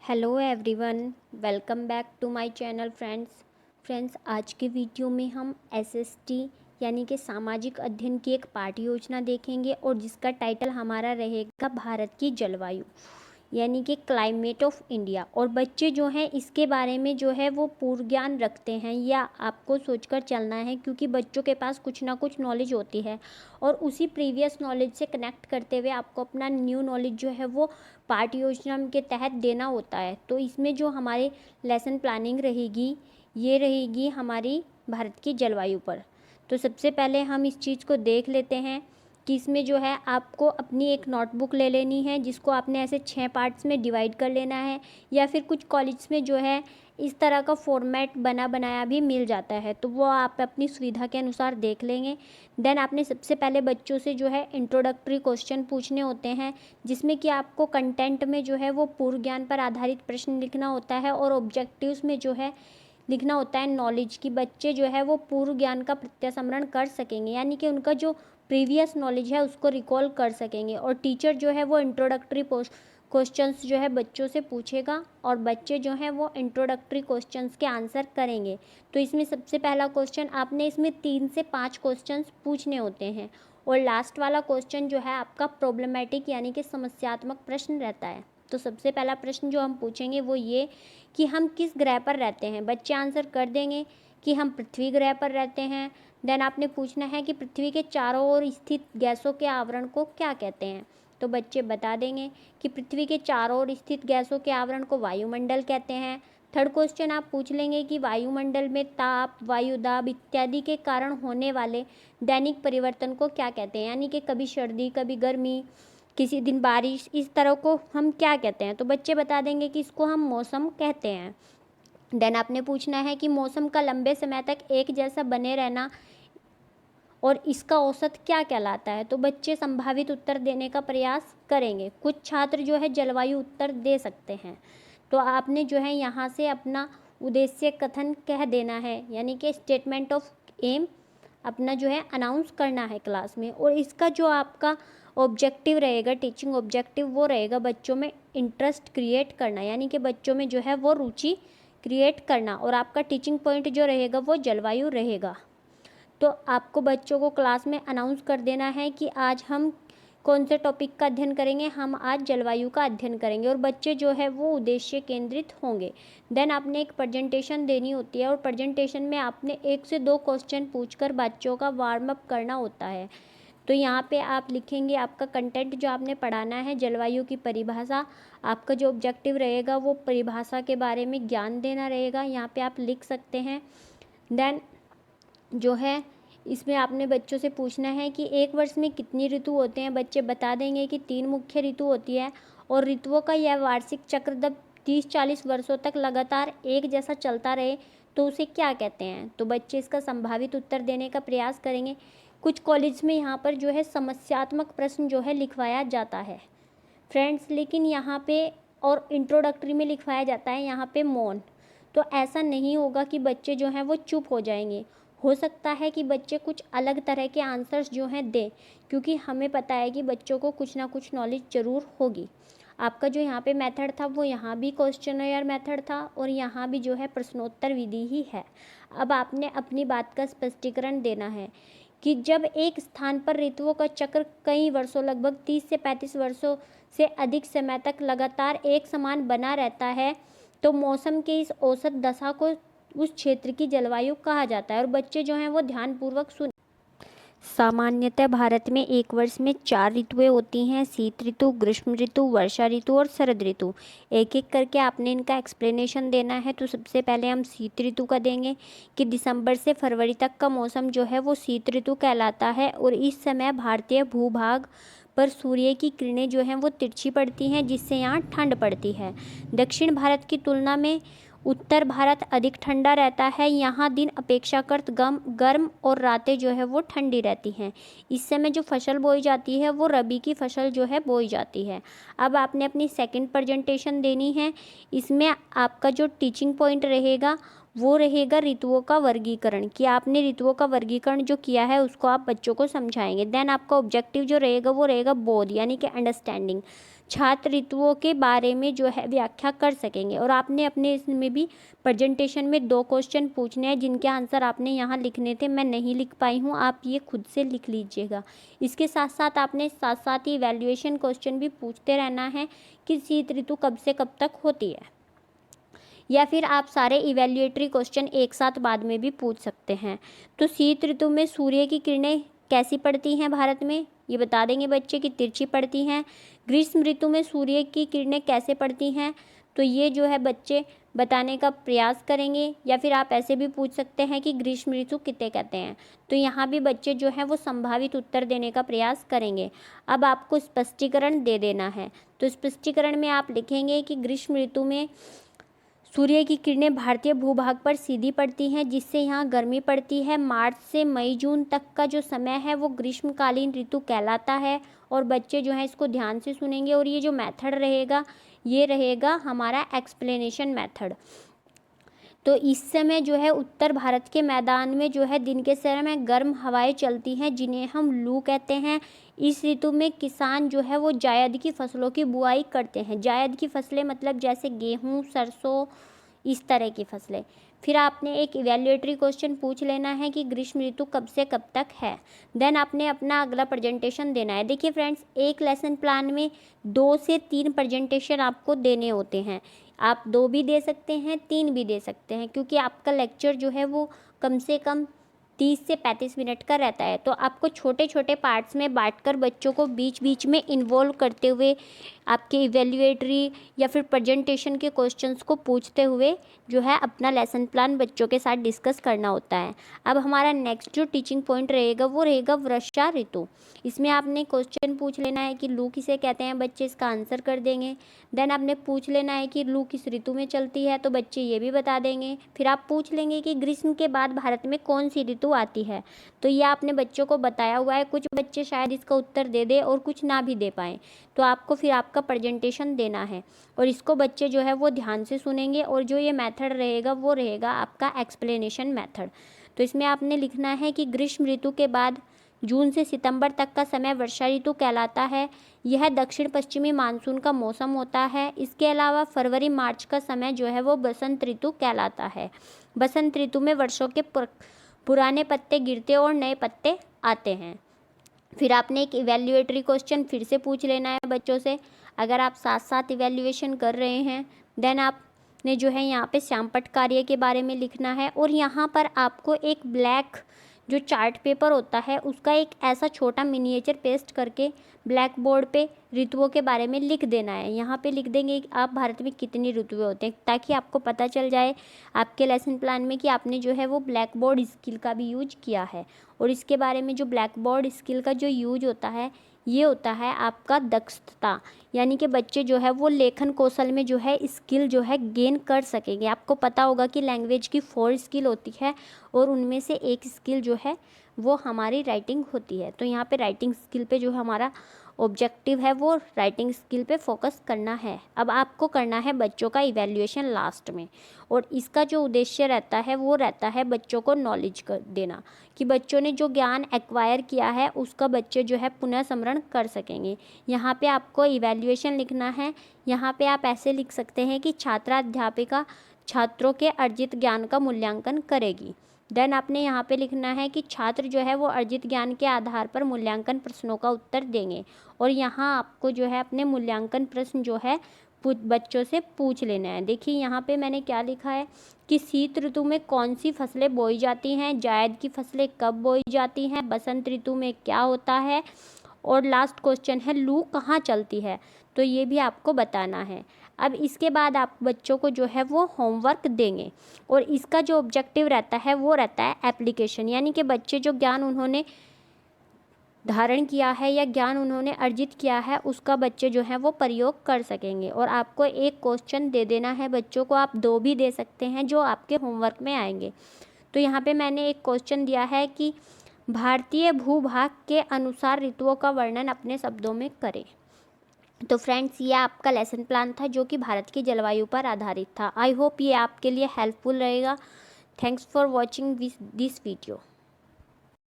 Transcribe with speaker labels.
Speaker 1: Hello everyone, welcome back to my channel friends. आज के video में हम एसएसटी यानी कि सामाजिक अध्ययन की एक पाठ्य योजना देखेंगे और जिसका टाइटल हमारा रहेगा भारत की जलवायु यानी कि क्लाइमेट ऑफ इंडिया। और बच्चे जो हैं इसके बारे में जो है वो पूर्व ज्ञान रखते हैं या आपको सोचकर चलना है, क्योंकि बच्चों के पास कुछ ना कुछ नॉलेज होती है और उसी प्रीवियस नॉलेज से कनेक्ट करते हुए आपको अपना न्यू नॉलेज जो है वो पाठ्य योजना के तहत देना होता है। तो इसमें जो हमारी लेसन प्लानिंग रहेगी ये रहेगी हमारी भारत की जलवायु पर। तो सबसे पहले हम इस चीज़ को देख लेते हैं कि इसमें जो है आपको अपनी एक नोटबुक ले लेनी है जिसको आपने ऐसे 6 पार्ट्स में डिवाइड कर लेना है, या फिर कुछ कॉलेज में जो है इस तरह का फॉर्मेट बना बनाया भी मिल जाता है, तो वो आप अपनी सुविधा के अनुसार देख लेंगे। देन आपने सबसे पहले बच्चों से जो है इंट्रोडक्टरी क्वेश्चन पूछने होते हैं, जिसमें कि आपको कंटेंट में जो है वो पूर्व ज्ञान पर आधारित प्रश्न लिखना होता है और ऑब्जेक्टिव्स में जो है लिखना होता है नॉलेज की। बच्चे जो है वो पूर्व ज्ञान का प्रत्यास्मरण कर सकेंगे, यानी कि उनका जो प्रीवियस नॉलेज है उसको रिकॉल कर सकेंगे। और टीचर जो है वो इंट्रोडक्टरी क्वेश्चंस जो है बच्चों से पूछेगा और बच्चे जो हैं वो इंट्रोडक्टरी क्वेश्चंस के आंसर करेंगे। तो इसमें सबसे पहला क्वेश्चन आपने इसमें 3 से 5 क्वेश्चंस पूछने होते हैं और लास्ट वाला क्वेश्चन जो है आपका प्रॉब्लमेटिक यानी कि समस्यात्मक प्रश्न रहता है। तो सबसे पहला प्रश्न जो हम पूछेंगे वो ये कि हम किस ग्रह पर रहते हैं। बच्चे आंसर कर देंगे कि हम पृथ्वी ग्रह पर रहते हैं। देन आपने पूछना है कि पृथ्वी के चारों ओर स्थित गैसों के आवरण को क्या कहते हैं। तो बच्चे बता देंगे कि पृथ्वी के चारों ओर स्थित गैसों के आवरण को वायुमंडल कहते हैं। थर्ड क्वेश्चन आप पूछ लेंगे कि वायुमंडल में ताप, वायु दाब इत्यादि के कारण होने वाले दैनिक परिवर्तन को क्या कहते हैं, यानी कि कभी सर्दी कभी गर्मी, किसी दिन बारिश, इस तरह को हम क्या कहते हैं। तो बच्चे बता देंगे कि इसको हम मौसम कहते हैं। देन आपने पूछना है कि मौसम का लंबे समय तक एक जैसा बने रहना और इसका औसत क्या कहलाता है। तो बच्चे संभावित उत्तर देने का प्रयास करेंगे। कुछ छात्र जो है जलवायु उत्तर दे सकते हैं। तो आपने जो है यहाँ से अपना उद्देश्य कथन कह देना है, यानी कि स्टेटमेंट ऑफ एम अपना जो है अनाउंस करना है क्लास में। और इसका जो आपका ऑब्जेक्टिव रहेगा, टीचिंग ऑब्जेक्टिव, वो रहेगा बच्चों में इंटरेस्ट क्रिएट करना, यानी कि बच्चों में जो है वो रुचि क्रिएट करना। और आपका टीचिंग पॉइंट जो रहेगा वो जलवायु रहेगा। तो आपको बच्चों को क्लास में अनाउंस कर देना है कि आज हम कौन से टॉपिक का अध्ययन करेंगे। हम आज जलवायु का अध्ययन करेंगे और बच्चे जो है वो उद्देश्य केंद्रित होंगे। देन आपने एक प्रेजेंटेशन देनी होती है और प्रेजेंटेशन में आपने 1 से 2 क्वेश्चन पूछकर बच्चों का वार्म अप करना होता है। तो यहाँ पे आप लिखेंगे आपका कंटेंट जो आपने पढ़ाना है, जलवायु की परिभाषा। आपका जो ऑब्जेक्टिव रहेगा वो परिभाषा के बारे में ज्ञान देना रहेगा, यहाँ पे आप लिख सकते हैं। देन जो है इसमें आपने बच्चों से पूछना है कि एक वर्ष में कितनी ऋतु होते हैं। बच्चे बता देंगे कि 3 मुख्य ऋतु होती है और ऋतुओं का यह वार्षिक चक्र जब 30-40 वर्षों तक लगातार एक जैसा चलता रहे तो उसे क्या कहते हैं। तो बच्चे इसका संभावित उत्तर देने का प्रयास करेंगे। कुछ कॉलेज में यहाँ पर जो है समस्यात्मक प्रश्न जो है लिखवाया जाता है फ्रेंड्स, लेकिन यहाँ पे और इंट्रोडक्टरी में लिखवाया जाता है यहाँ पे मौन। तो ऐसा नहीं होगा कि बच्चे जो हैं वो चुप हो जाएंगे। हो सकता है कि बच्चे कुछ अलग तरह के आंसर्स जो हैं दें, क्योंकि हमें पता है कि बच्चों को कुछ ना कुछ नॉलेज ज़रूर होगी। आपका जो यहाँ पे मेथड था वो यहाँ भी क्वेश्चनर मेथड था और यहाँ भी जो है प्रश्नोत्तर विधि ही है। अब आपने अपनी बात का स्पष्टीकरण देना है कि जब एक स्थान पर ऋतुओं का चक्र कई वर्षों, लगभग 30 से 35 वर्षों से अधिक समय तक लगातार एक समान बना रहता है, तो मौसम के इस औसत दशा को उस क्षेत्र की जलवायु कहा जाता है। और बच्चे जो हैं वो ध्यानपूर्वक सुन। सामान्यतः भारत में एक वर्ष में 4 ऋतुएं होती हैं, शीत ऋतु, ग्रीष्म ऋतु, वर्षा ऋतु और शरद ऋतु। एक एक करके आपने इनका एक्सप्लेनेशन देना है। तो सबसे पहले हम शीत ऋतु का देंगे कि दिसंबर से फरवरी तक का मौसम जो है वो शीत ऋतु कहलाता है और इस समय भारतीय भूभाग पर सूर्य की किरणें जो हैं वो तिरछी पड़ती हैं, जिससे यहाँ ठंड पड़ती है। दक्षिण भारत की तुलना में उत्तर भारत अधिक ठंडा रहता है। यहाँ दिन अपेक्षाकृत गर्म और रातें जो है वो ठंडी रहती हैं। इस समय जो फसल बोई जाती है वो रबी की फसल जो है बोई जाती है। अब आपने अपनी सेकंड प्रेजेंटेशन देनी है। इसमें आपका जो टीचिंग पॉइंट रहेगा वो रहेगा ऋतुओं का वर्गीकरण, कि आपने ऋतुओं का वर्गीकरण जो किया है उसको आप बच्चों को समझाएंगे। देन आपका ऑब्जेक्टिव जो रहेगा वो रहेगा बोध यानी कि अंडरस्टैंडिंग, छात्र ऋतुओं के बारे में जो है व्याख्या कर सकेंगे। और आपने अपने इसमें भी प्रेजेंटेशन में 2 क्वेश्चन पूछने हैं जिनके आंसर आपने यहाँ लिखने थे, मैं नहीं लिख पाई हूँ, आप ये खुद से लिख लीजिएगा। इसके साथ साथ आपने साथ साथ ही इवैल्यूएशन क्वेश्चन भी पूछते रहना है कि शीत ऋतु कब से कब तक होती है, या फिर आप सारे इवैल्यूएटरी क्वेश्चन एक साथ बाद में भी पूछ सकते हैं। तो शीत ऋतु में सूर्य की किरणें कैसी पड़ती हैं भारत में, ये बता देंगे बच्चे कि तिरछी पड़ती हैं। ग्रीष्म ऋतु में सूर्य की किरणें कैसे पड़ती हैं, तो ये जो है बच्चे बताने का प्रयास करेंगे। या फिर आप ऐसे भी पूछ सकते हैं कि ग्रीष्म ऋतु किसे कहते हैं, तो यहाँ भी बच्चे जो है वो संभावित उत्तर देने का प्रयास करेंगे। अब आपको स्पष्टीकरण दे देना है, तो स्पष्टीकरण में आप लिखेंगे कि ग्रीष्म ऋतु में सूर्य की किरणें भारतीय भूभाग पर सीधी पड़ती हैं, जिससे यहाँ गर्मी पड़ती है। मार्च से मई जून तक का जो समय है वो ग्रीष्मकालीन ऋतु कहलाता है। और बच्चे जो हैं इसको ध्यान से सुनेंगे। और ये जो मेथड रहेगा ये रहेगा हमारा एक्सप्लेनेशन मेथड। तो इस समय जो है उत्तर भारत के मैदान में जो है दिन के समय में गर्म हवाएं चलती हैं जिन्हें हम लू कहते हैं। इस ऋतु में किसान जो है वो जायद की फसलों की बुआई करते हैं। जायद की फसलें मतलब जैसे गेहूँ, सरसों, इस तरह की फसलें। फिर आपने एक इवैल्यूएटरी क्वेश्चन पूछ लेना है कि ग्रीष्म ऋतु कब से कब तक है। देन आपने अपना अगला प्रेजेंटेशन देना है। देखिए फ्रेंड्स, एक लेसन प्लान में 2 से 3 प्रेजेंटेशन आपको देने होते हैं। आप 2 भी दे सकते हैं, 3 भी दे सकते हैं, क्योंकि आपका लेक्चर जो है वो कम से कम 30 से 35 मिनट का रहता है। तो आपको छोटे छोटे पार्ट्स में बांटकर बच्चों को बीच बीच में इन्वॉल्व करते हुए आपके इवैल्यूएटरी या फिर प्रेजेंटेशन के क्वेश्चंस को पूछते हुए जो है अपना लेसन प्लान बच्चों के साथ डिस्कस करना होता है। अब हमारा नेक्स्ट जो टीचिंग पॉइंट रहेगा वो रहेगा वर्षा ऋतु। इसमें आपने क्वेश्चन पूछ लेना है कि लू किसे कहते हैं, बच्चे इसका आंसर कर देंगे। देन आपने पूछ लेना है कि लू किस ऋतु में चलती है, तो बच्चे ये भी बता देंगे। फिर आप पूछ लेंगे कि ग्रीष्म के बाद भारत में कौन सी ऋतु आती है, तो ये आपने बच्चों को बताया हुआ है। कुछ बच्चे शायद इसका उत्तर दे दे और कुछ ना भी दे पाएँ, तो आपको फिर आपका प्रेजेंटेशन देना है और इसको बच्चे जो है वो ध्यान से सुनेंगे। और जो ये मेथड रहेगा वो रहेगा आपका एक्सप्लेनेशन मेथड। तो इसमें आपने लिखना है कि ग्रीष्म ऋतु के बाद जून से सितंबर तक का समय वर्षा ऋतु कहलाता है। यह दक्षिण पश्चिमी मानसून का मौसम होता है। इसके अलावा फरवरी मार्च का समय जो है वो बसंत ऋतु कहलाता है। बसंत ऋतु में वर्षों के पुराने पत्ते गिरते और नए पत्ते आते हैं। फिर आपने एक इवैल्यूएटरी क्वेश्चन फिर से पूछ लेना है बच्चों से। अगर आप साथ साथ इवैल्यूएशन कर रहे हैं, देन आपने जो है यहाँ पे श्यामपट्ट कार्य के बारे में लिखना है। और यहाँ पर आपको एक ब्लैक जो चार्ट पेपर होता है उसका एक ऐसा छोटा मिनिएचर पेस्ट करके ब्लैक बोर्ड पे ऋतुओं के बारे में लिख देना है। यहाँ पे लिख देंगे कि आप भारत में कितनी ऋतुएं होते हैं, ताकि आपको पता चल जाए आपके लेसन प्लान में कि आपने जो है वो ब्लैक बोर्ड स्किल का भी यूज किया है। और इसके बारे में जो ब्लैक बोर्ड स्किल का जो यूज होता है ये होता है आपका दक्षता, यानी कि बच्चे जो है वो लेखन कौशल में जो है स्किल जो है गेन कर सकेंगे। आपको पता होगा कि लैंग्वेज की 4 स्किल होती है और उनमें से एक स्किल जो है वो हमारी राइटिंग होती है। तो यहाँ पे राइटिंग स्किल पे जो हमारा ऑब्जेक्टिव है वो राइटिंग स्किल पे फोकस करना है। अब आपको करना है बच्चों का इवैल्यूएशन लास्ट में, और इसका जो उद्देश्य रहता है वो रहता है बच्चों को नॉलेज कर देना, कि बच्चों ने जो ज्ञान एक्वायर किया है उसका बच्चे जो है पुनः स्मरण कर सकेंगे। यहाँ पे आपको इवैल्यूएशन लिखना है। यहाँ पे आप ऐसे लिख सकते हैं कि छात्रा अध्यापिका छात्रों के अर्जित ज्ञान का मूल्यांकन करेगी। देन आपने यहाँ पे लिखना है कि छात्र जो है वो अर्जित ज्ञान के आधार पर मूल्यांकन प्रश्नों का उत्तर देंगे। और यहाँ आपको जो है अपने मूल्यांकन प्रश्न जो है बच्चों से पूछ लेना है। देखिए यहाँ पे मैंने क्या लिखा है कि शीत ऋतु में कौन सी फसलें बोई जाती हैं, जायद की फसलें कब बोई जाती हैं, बसंत ऋतु में क्या होता है, और लास्ट क्वेश्चन है लू कहाँ चलती है, तो ये भी आपको बताना है। अब इसके बाद आप बच्चों को जो है वो होमवर्क देंगे और इसका जो ऑब्जेक्टिव रहता है वो रहता है एप्लीकेशन, यानी कि बच्चे जो ज्ञान उन्होंने धारण किया है या ज्ञान उन्होंने अर्जित किया है उसका बच्चे जो हैं वो प्रयोग कर सकेंगे। और आपको एक क्वेश्चन दे देना है बच्चों को, आप 2 भी दे सकते हैं जो आपके होमवर्क में आएंगे। तो यहाँ पे मैंने एक क्वेश्चन दिया है कि भारतीय भूभाग के अनुसार ऋतुओं का वर्णन अपने शब्दों में करें। तो फ्रेंड्स ये आपका लेसन प्लान था जो कि भारत की जलवायु पर आधारित था। आई होप ये आपके लिए हेल्पफुल रहेगा। Thanks for watching this video.